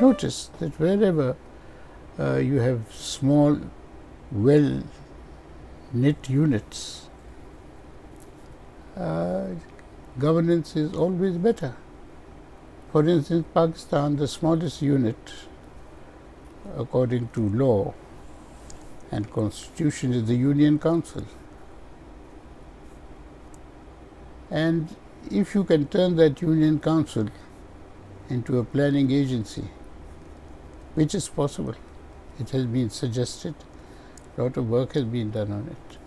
noticed that wherever you have small, well-knit units, governance is always better. For instance, Pakistan, the smallest unit according to law and constitution is the Union Council. And if you can turn that Union Council into a planning agency, which is possible, it has been suggested, a lot of work has been done on it,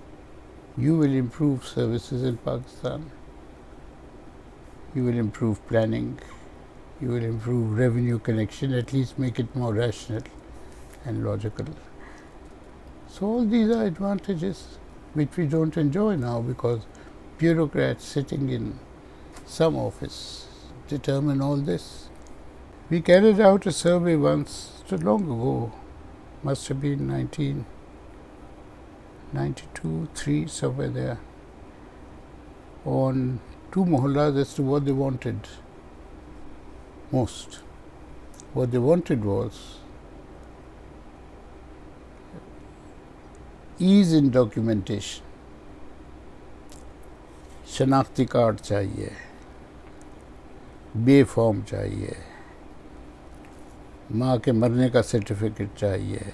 you will improve services in Pakistan, you will improve planning, you will improve revenue connection, at least make it more rational and logical. So all these are advantages which we don't enjoy now because bureaucrats sitting in some office determine all this. We carried out a survey once, so long ago, must have been 1992, 3, somewhere there, on 2 mohallas as to what they wanted most. What they wanted was ease in documentation. शनाख्ती card चाहिए, B form चाहिए, माँ के मरने का certificate चाहिए,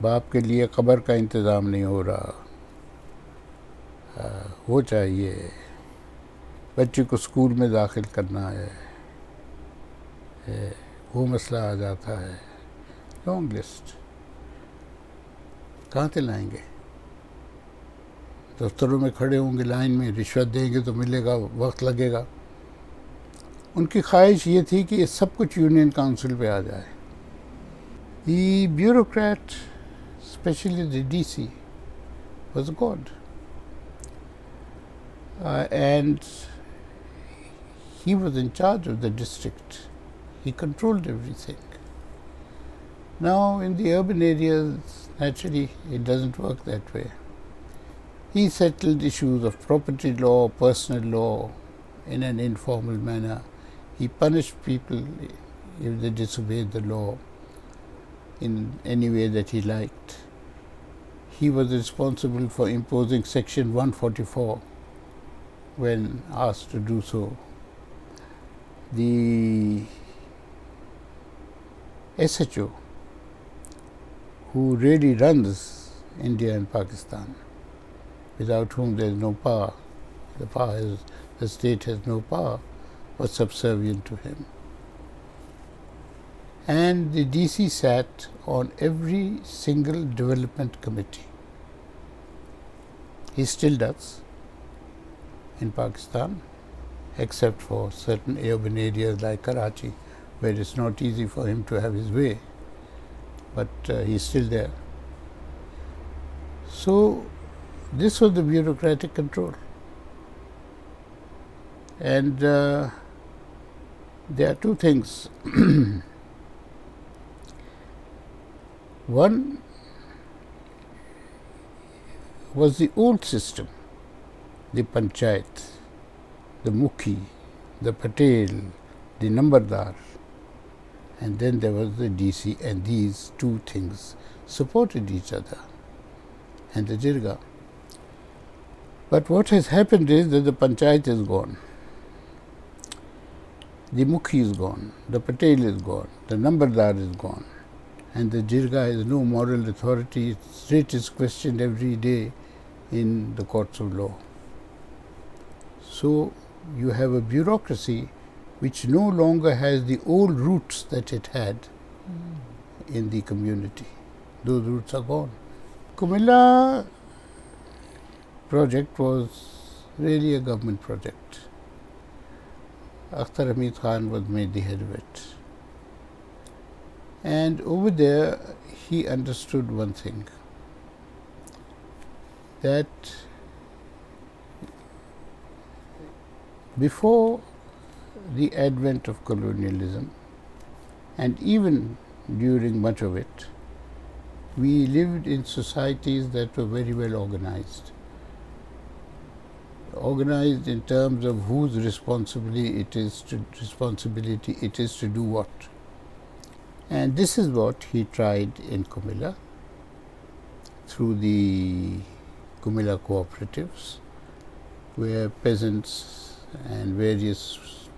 बाप के लिए कब्र का इंतज़ाम नहीं हो रहा, वो चाहिए, बच्चे को स्कूल में दाखिल करना है, वो मसला आ जाता है. Long list. कहाँ से लाएंगे? दफ्तरों में खड़े होंगे, लाइन में, रिश्वत देंगे तो मिलेगा, वक्त लगेगा. उनकी ख्वाहिश ये थी कि ये सब कुछ यूनियन काउंसिल पे आ जाए. The bureaucrat, especially the DC, was God. And he was in charge of the district. He controlled everything. Now, in the urban areas, naturally, it doesn't work that way. He settled issues of property law, personal law in an informal manner. He punished people if they disobeyed the law in any way that he liked. He was responsible for imposing Section 144 when asked to do so. The SHO, who really runs India and Pakistan, without whom there is no power, the state has no power, was subservient to him. And the DC sat on every single development committee. He still does in Pakistan, except for certain urban areas like Karachi, where it's not easy for him to have his way, but he's still there. So this was the bureaucratic control. And there are two things. One was the old system, the panchayat, the mukhi, the patel, the nambardar, and then there was the DC, and these two things supported each other, and the jirga. But what has happened is that the panchayat is gone, the mukhi is gone, the patel is gone, the nambardar is gone, and the jirga has no moral authority. Its rate is questioned every day in the courts of law. So you have a bureaucracy which no longer has the old roots that it had in the community. Those roots are gone. Kumilla project was really a government project. Akhtar Hamid Khan was made the head of it. And over there, he understood one thing, that before the advent of colonialism, and even during much of it, we lived in societies that were very well organized. Organized in terms of whose responsibility it is to do what. And this is what he tried in Comilla through the Comilla cooperatives, where peasants and various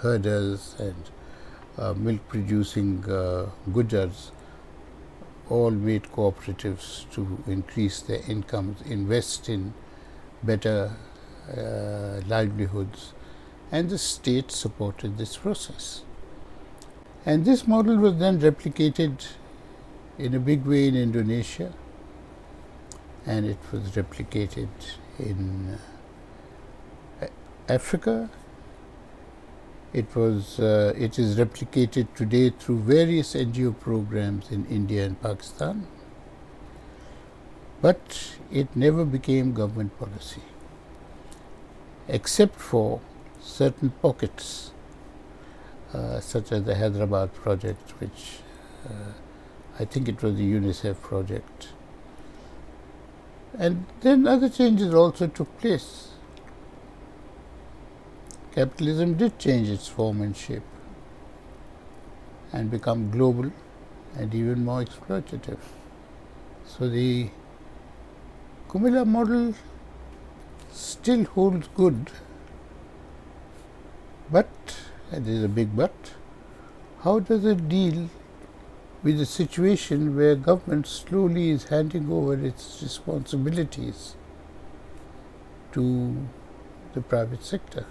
herders and milk producing gujars all made cooperatives to increase their incomes, invest in better livelihoods, and the state supported this process. And this model was then replicated in a big way in Indonesia, and it was replicated in Africa. It is replicated today through various NGO programs in India and Pakistan, but it never became government policy, except for certain pockets, such as the Hyderabad project, which I think it was the UNICEF project. And then other changes also took place. Capitalism did change its form and shape and become global and even more exploitative. So the Comilla model still holds good, but, and there is a big but, how does it deal with a situation where government slowly is handing over its responsibilities to the private sector?